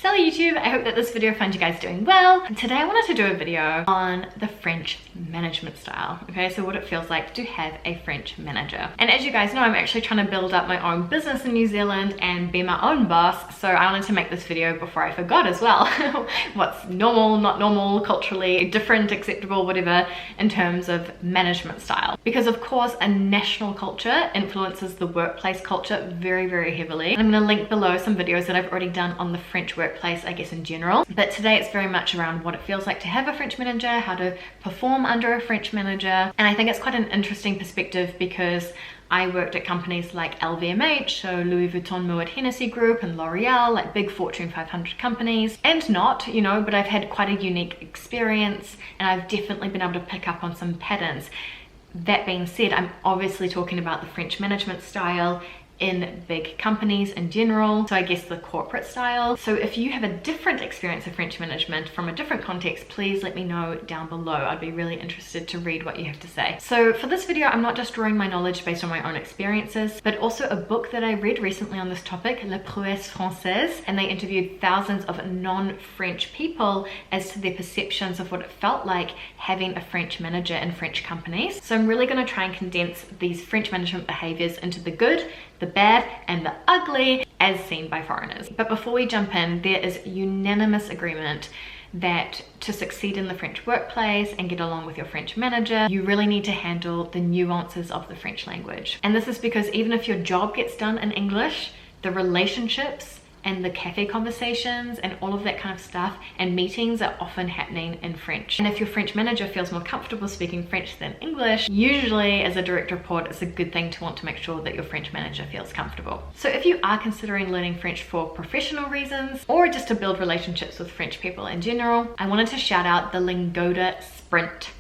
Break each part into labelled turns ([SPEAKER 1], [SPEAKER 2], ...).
[SPEAKER 1] Hello YouTube, I hope that this video finds you guys doing well. And today I wanted to do a video on the French management style. Okay, so what it feels like to have a French manager. And as you guys know, I'm actually trying to build up my own business in New Zealand and be my own boss. So I wanted to make this video before I forgot as well. What's normal, not normal, culturally different, acceptable, whatever, in terms of management style. Because of course, a national culture influences the workplace culture very, very heavily. And I'm gonna link below some videos that I've already done on the French workplace, I guess, in general. But today it's very much around what it feels like to have a French manager, how to perform under a French manager. And I think it's quite an interesting perspective because I worked at companies like LVMH, so Louis Vuitton Moet Hennessy Group, and L'Oreal, like big Fortune 500 companies, and not, you know, but I've had quite a unique experience and I've definitely been able to pick up on some patterns. That being said, I'm obviously talking about the French management style in big companies in general, so I guess the corporate style. So if you have a different experience of French management from a different context, please let me know down below. I'd be really interested to read what you have to say. So for this video, I'm not just drawing my knowledge based on my own experiences, but also a book that I read recently on this topic, La Prouesse Française, and they interviewed thousands of non-French people as to their perceptions of what it felt like having a French manager in French companies. So I'm really going to try and condense these French management behaviors into the good, the bad, and the ugly as seen by foreigners. But before we jump in, there is unanimous agreement that to succeed in the French workplace and get along with your French manager, you really need to handle the nuances of the French language. And this is because even if your job gets done in English, the relationships and the cafe conversations and all of that kind of stuff and meetings are often happening in French. And if your French manager feels more comfortable speaking French than English, usually as a direct report, it's a good thing to want to make sure that your French manager feels comfortable. So if you are considering learning French for professional reasons or just to build relationships with French people in general, I wanted to shout out the Lingoda Sprint.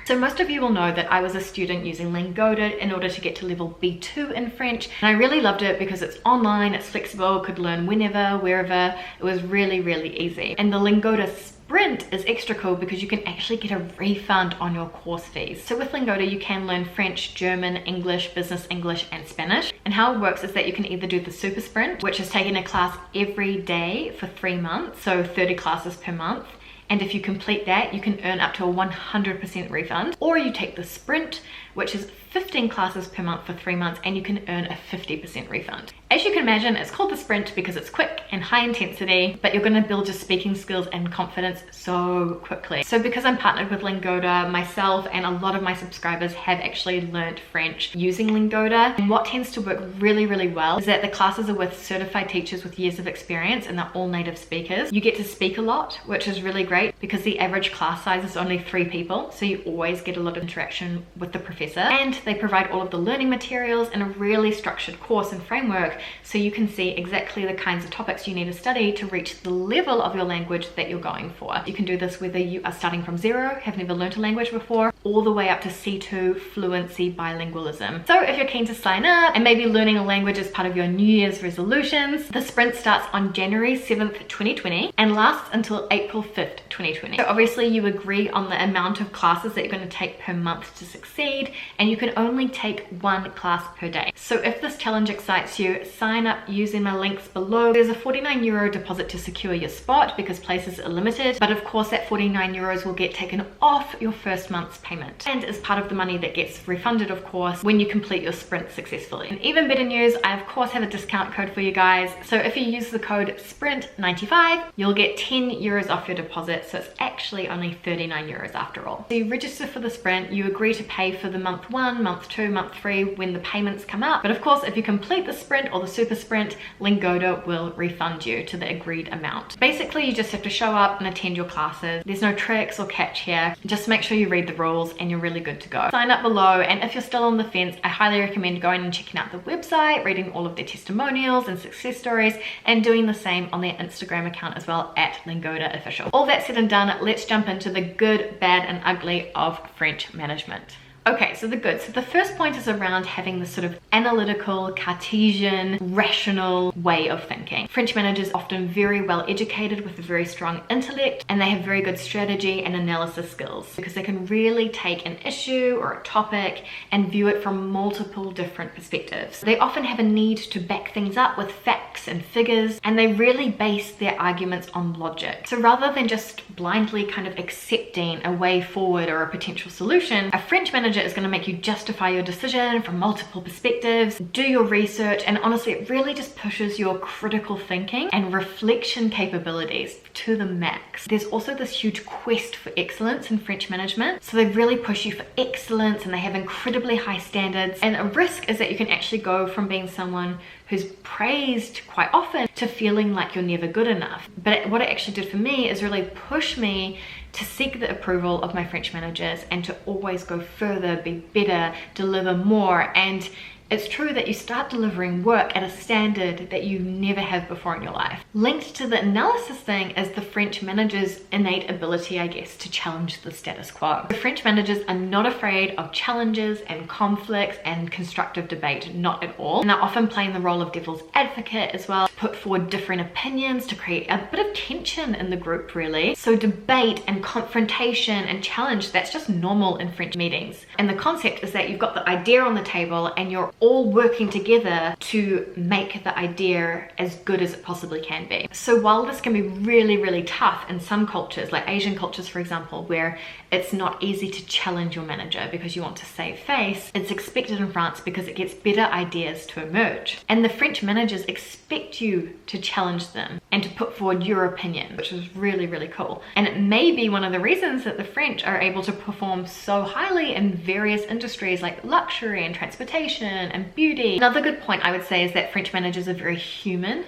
[SPEAKER 1] So most of you will know that I was a student using Lingoda in order to get to level B2 in French, and I really loved it because it's online, it's flexible, could learn whenever, wherever. It was really, really easy. And the Lingoda Sprint is extra cool because you can actually get a refund on your course fees. So with Lingoda, you can learn French, German, English, business English, and Spanish. And how it works is that you can either do the Super Sprint, which is taking a class every day for 3 months, so 30 classes per month. And if you complete that, you can earn up to a 100% refund. Or you take the Sprint, which is 15 classes per month for 3 months, and you can earn a 50% refund. As you can imagine, it's called the Sprint because it's quick and high intensity, but you're going to build your speaking skills and confidence so quickly. So because I'm partnered with Lingoda, myself and a lot of my subscribers have actually learned French using Lingoda. And what tends to work really, really well is that the classes are with certified teachers with years of experience and they're all native speakers. You get to speak a lot, which is really great because the average class size is only 3 people. So you always get a lot of interaction with the professor, and they provide all of the learning materials and a really structured course and framework so you can see exactly the kinds of topics you need to study to reach the level of your language that you're going for. You can do this whether you are starting from zero, have never learned a language before, all the way up to C2 fluency bilingualism. So if you're keen to sign up and maybe learning a language as part of your New Year's resolutions, the Sprint starts on January 7th, 2020 and lasts until April 5th, 2020. So obviously you agree on the amount of classes that you're going to take per month to succeed, and you can only take 1 class per day. So if this challenge excites you, sign up using my links below. There's a €49 deposit to secure your spot because places are limited, but of course that €49 will get taken off your first month's payment and is part of the money that gets refunded, of course, when you complete your Sprint successfully. And even better news, I of course have a discount code for you guys. So if you use the code SPRINT95, you'll get €10 off your deposit, so it's actually only €39 after all. So you register for the Sprint, you agree to pay for the month 1, month 2, month 3 when the payments come up. But of course, if you complete the Sprint or the Super Sprint, Lingoda will refund you to the agreed amount. Basically, you just have to show up and attend your classes. There's no tricks or catch here. Just make sure you read the rules and you're really good to go. Sign up below, and if you're still on the fence, I highly recommend going and checking out the website, reading all of their testimonials and success stories, and doing the same on their Instagram account as well at Lingoda Official. All that said and done, let's jump into the good, bad, and ugly of French management. Okay, so the good. So the first point is around having this sort of analytical, Cartesian, rational way of thinking. French managers are often very well educated with a very strong intellect, and they have very good strategy and analysis skills because they can really take an issue or a topic and view it from multiple different perspectives. They often have a need to back things up with facts and figures, and they really base their arguments on logic. So rather than just blindly kind of accepting a way forward or a potential solution, a French manager is going to make you justify your decision from multiple perspectives, do your research, and honestly, it really just pushes your critical thinking and reflection capabilities to the max. There's also this huge quest for excellence in French management, so they really push you for excellence and they have incredibly high standards, and a risk is that you can actually go from being someone who's praised quite often to feeling like you're never good enough. But what it actually did for me is really push me to seek the approval of my French managers and to always go further, be better, deliver more. And it's true that you start delivering work at a standard that you never have before in your life. Linked to the analysis thing is the French managers' innate ability, I guess, to challenge the status quo. The French managers are not afraid of challenges and conflicts and constructive debate, not at all. And they're often playing the role of devil's advocate as well, to put forward different opinions, to create a bit of tension in the group, really. So debate and confrontation and challenge, that's just normal in French meetings. And the concept is that you've got the idea on the table and you're all working together to make the idea as good as it possibly can be. So while this can be really, really tough in some cultures, like Asian cultures, for example, where it's not easy to challenge your manager because you want to save face, it's expected in France because it gets better ideas to emerge. And the French managers expect you to challenge them and to put forward your opinion, which is really, really cool. And it may be one of the reasons that the French are able to perform so highly in various industries like luxury and transportation and beauty. Another good point I would say is that French managers are very human.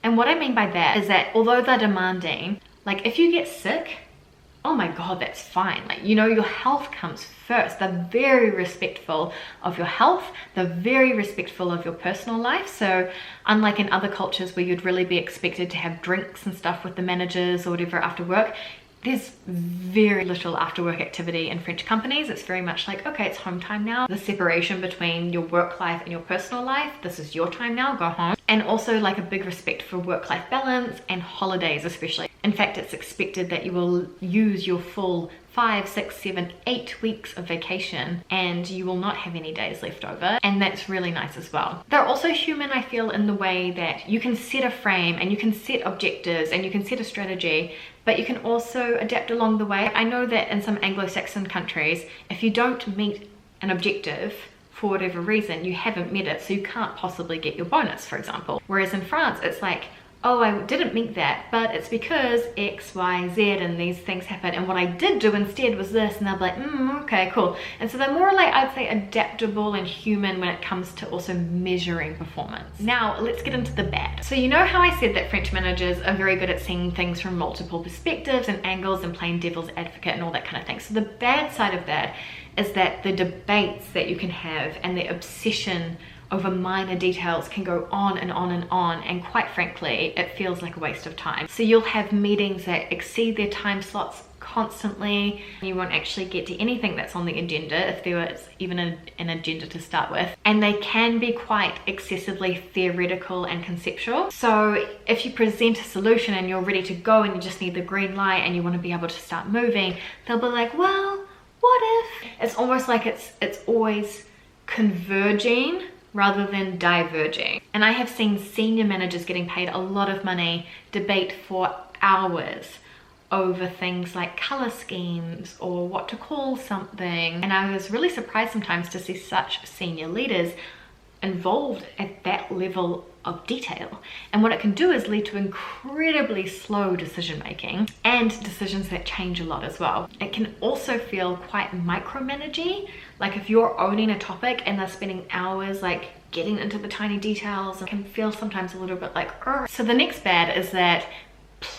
[SPEAKER 1] And what I mean by that is that although they're demanding, like if you get sick, oh my God, that's fine. Like, you know, your health comes first. They're very respectful of your health. They're very respectful of your personal life. So unlike in other cultures where you'd really be expected to have drinks and stuff with the managers or whatever after work, there's very little after work activity in French companies. It's very much like, okay, it's home time now. The separation between your work life and your personal life, this is your time now, go home. And also like a big respect for work-life balance and holidays especially. In fact, it's expected that you will use your full 5, 6, 7, 8 weeks of vacation and you will not have any days left over, and that's really nice as well. They're also human, I feel, in the way that you can set a frame and you can set objectives and you can set a strategy, but you can also adapt along the way. I know that in some Anglo-Saxon countries, if you don't meet an objective for whatever reason, you haven't met it, so you can't possibly get your bonus, for example. Whereas in France, it's like, oh, I didn't meet that, but it's because X, Y, Z, and these things happen, and what I did do instead was this, and they'll be like, okay, cool. And so they're more like, I'd say, adaptable and human when it comes to also measuring performance. Now, let's get into the bad. So you know how I said that French managers are very good at seeing things from multiple perspectives and angles and playing devil's advocate and all that kind of thing. So the bad side of that is that the debates that you can have and the obsession over minor details can go on and on and on, and quite frankly, it feels like a waste of time. So you'll have meetings that exceed their time slots constantly. You won't actually get to anything that's on the agenda, if there was even an agenda to start with. And they can be quite excessively theoretical and conceptual. So if you present a solution and you're ready to go and you just need the green light and you want to be able to start moving, they'll be like, well, what if? It's almost like it's always converging rather than diverging. And I have seen senior managers getting paid a lot of money debate for hours over things like color schemes or what to call something. And I was really surprised sometimes to see such senior leaders involved at that level of detail. And what it can do is lead to incredibly slow decision making and decisions that change a lot as well. It can also feel quite micromanaging. Like if you're owning a topic and they're spending hours like getting into the tiny details, it can feel sometimes a little bit like, Urgh. So the next bad is that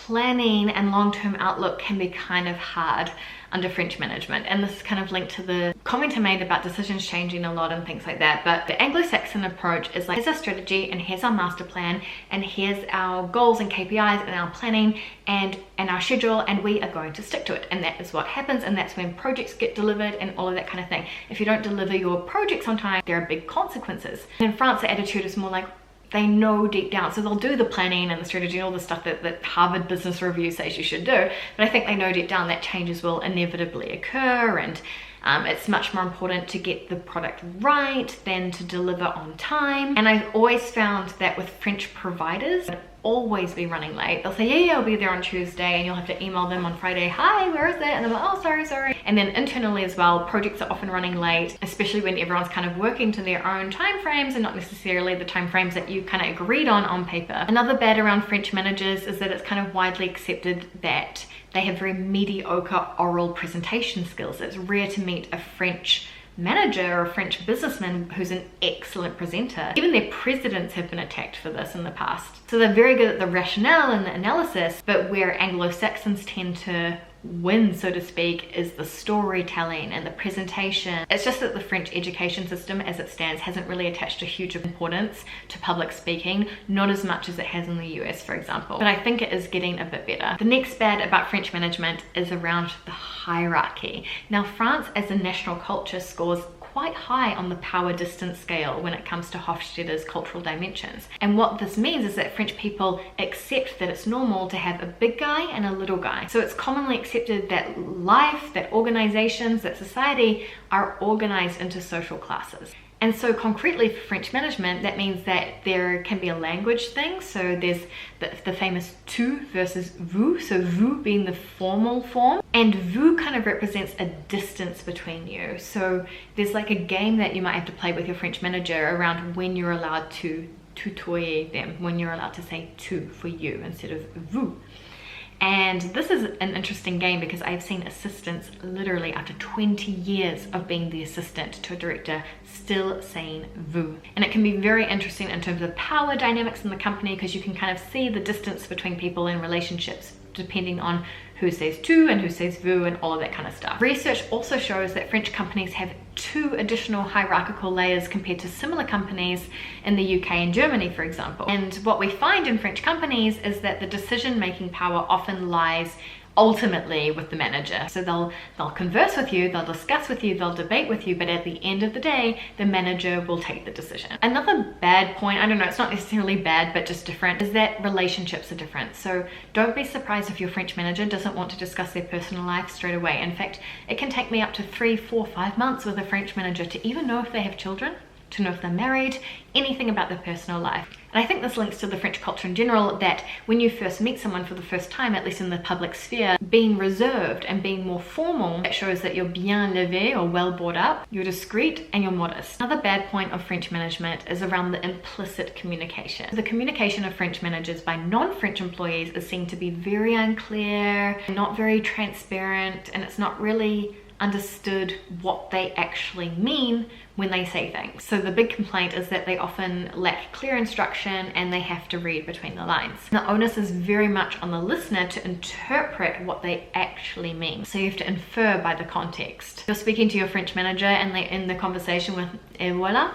[SPEAKER 1] planning and long-term outlook can be kind of hard under French management, and this is kind of linked to the comment I made about decisions changing a lot and things like that. But the Anglo-Saxon approach is like, here's our strategy and here's our master plan and here's our goals and KPIs and our planning and our schedule, and we are going to stick to it, and that is what happens, and that's when projects get delivered and all of that kind of thing. If you don't deliver your projects on time, there are big consequences. And in France, the attitude is more like, they know deep down, so they'll do the planning and the strategy and all the stuff that Harvard Business Review says you should do, but I think they know deep down that changes will inevitably occur, and it's much more important to get the product right than to deliver on time. And I've always found that with French providers, always be running late. They'll say, yeah, I'll be there on Tuesday, and you'll have to email them on Friday, hi, where is it? And they're like, oh, sorry. And then internally as well, projects are often running late, especially when everyone's kind of working to their own time frames and not necessarily the time frames that you kind of agreed on paper. Another bad around French managers is that it's kind of widely accepted that they have very mediocre oral presentation skills. It's rare to meet a French manager or a French businessman who's an excellent presenter. Even their presidents have been attacked for this in the past. So they're very good at the rationale and the analysis, but where Anglo-Saxons tend to win, so to speak, is the storytelling and the presentation. It's just that the French education system as it stands hasn't really attached a huge importance to public speaking, not as much as it has in the US, for example. But I think it is getting a bit better. The next bad about French management is around the hierarchy. Now, France as a national culture scores quite high on the power distance scale when it comes to Hofstadter's cultural dimensions. And what this means is that French people accept that it's normal to have a big guy and a little guy. So it's commonly accepted that life, that organizations, that society are organized into social classes. And so concretely for French management, that means that there can be a language thing. So there's the famous tu versus vous. So vous being the formal form, and vous kind of represents a distance between you. So there's like a game that you might have to play with your French manager around when you're allowed to tutoyer them, when you're allowed to say tu for you instead of vous. And this is an interesting game because I've seen assistants literally after 20 years of being the assistant to a director still saying vous. And it can be very interesting in terms of power dynamics in the company because you can kind of see the distance between people in relationships depending on who says tu and who says vous and all of that kind of stuff. Research also shows that French companies have 2 additional hierarchical layers compared to similar companies in the UK and Germany, for example. And what we find in French companies is that the decision-making power often lies ultimately with the manager. So they'll converse with you, they'll discuss with you, they'll debate with you, but at the end of the day, the manager will take the decision. Another bad point, I don't know, it's not necessarily bad, but just different, is that relationships are different. So don't be surprised if your French manager doesn't want to discuss their personal life straight away. In fact, it can take me up to 3, 4, 5 months with a French manager to even know if they have children, to know if they're married, anything about their personal life. And I think this links to the French culture in general, that when you first meet someone for the first time, at least in the public sphere, being reserved and being more formal, that shows that you're bien levé or well brought up, you're discreet and you're modest. Another bad point of French management is around the implicit communication. The communication of French managers by non-French employees is seen to be very unclear, not very transparent, and it's not really understood what they actually mean when they say things. So the big complaint is that they often lack clear instruction and they have to read between the lines. The onus is very much on the listener to interpret what they actually mean. So you have to infer by the context. You're speaking to your French manager and they end the conversation with "et voilà."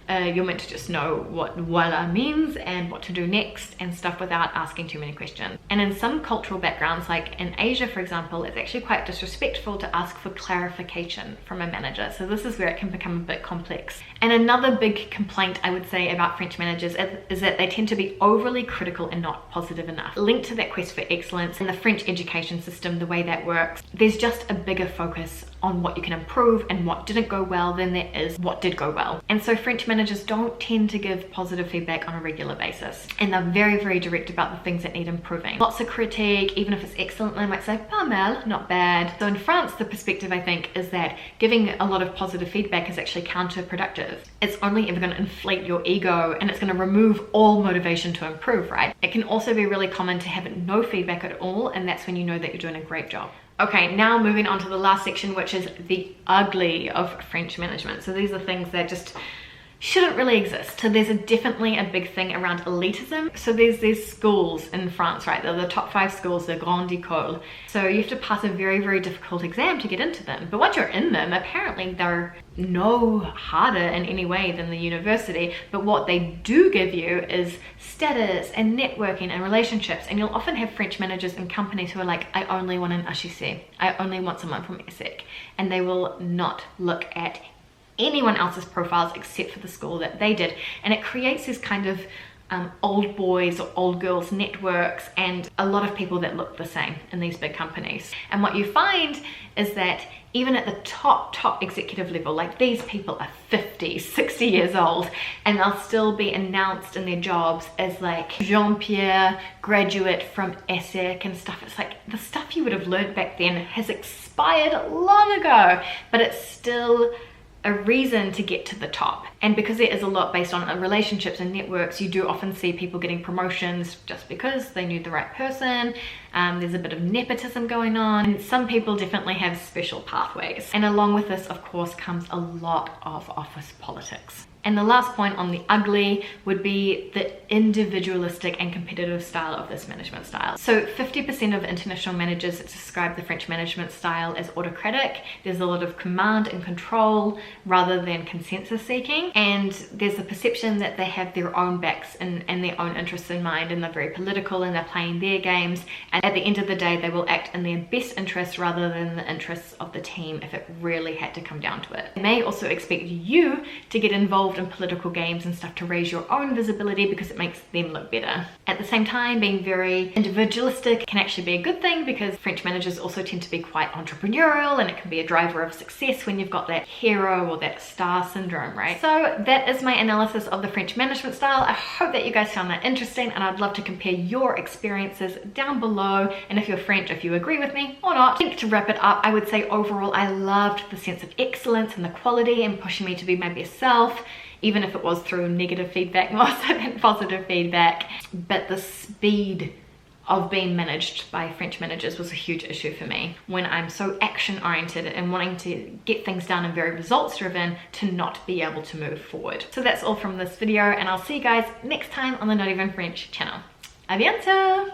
[SPEAKER 1] You're meant to just know what voila means and what to do next and stuff without asking too many questions. And in some cultural backgrounds, like in Asia, for example, it's actually quite disrespectful to ask for clarification from a manager. So this is where it can become a bit complex. And another big complaint I would say about French managers is that they tend to be overly critical and not positive enough. Linked to that quest for excellence in the French education system, the way that works, there's just a bigger focus on what you can improve and what didn't go well than there is what did go well. And so French managers don't tend to give positive feedback on a regular basis. And they're very, very direct about the things that need improving. Lots of critique, even if it's excellent, they might say, pas mal, not bad. So in France, the perspective I think is that giving a lot of positive feedback is actually counterproductive. It's only ever going to inflate your ego and it's going to remove all motivation to improve, right? It can also be really common to have no feedback at all, and that's when you know that you're doing a great job. Okay, now moving on to the last section, which is the ugly of French management. So these are things that just shouldn't really exist. So there's definitely a big thing around elitism. So there's these schools in France, right? They're the top 5 schools, the Grande École. So you have to pass a very, very difficult exam to get into them. But once you're in them, apparently they're no harder in any way than the university. But what they do give you is status and networking and relationships. And you'll often have French managers in companies who are like, I only want an HEC. I only want someone from ESSEC. And they will not look at anyone else's profiles except for the school that they did. And it creates this kind of old boys or old girls networks and a lot of people that look the same in these big companies. And what you find is that even at the top executive level, like these people are 50, 60 years old and they'll still be announced in their jobs as like Jean-Pierre, graduate from ESSEC and stuff. It's like the stuff you would have learned back then has expired long ago, but it's still a reason to get to the top. And because there is a lot based on relationships and networks, you do often see people getting promotions just because they knew the right person. There's a bit of nepotism going on. And some people definitely have special pathways. And along with this, of course, comes a lot of office politics. And the last point on the ugly would be the individualistic and competitive style of this management style. So 50% of international managers describe the French management style as autocratic. There's a lot of command and control rather than consensus seeking. And there's a perception that they have their own backs and their own interests in mind, and they're very political and they're playing their games. And at the end of the day, they will act in their best interests rather than the interests of the team if it really had to come down to it. They may also expect you to get involved in political games and stuff to raise your own visibility because it makes them look better. At the same time, being very individualistic can actually be a good thing because French managers also tend to be quite entrepreneurial, and it can be a driver of success when you've got that hero or that star syndrome, right? So that is my analysis of the French management style. I hope that you guys found that interesting, and I'd love to compare your experiences down below, and if you're French, if you agree with me or not. I think to wrap it up, I would say overall I loved the sense of excellence and the quality and pushing me to be my best self, even if it was through negative feedback more so than positive feedback. But the speed of being managed by French managers was a huge issue for me when I'm so action oriented and wanting to get things done and very results driven to not be able to move forward. So that's all from this video, and I'll see you guys next time on the Not Even French channel. A bientôt!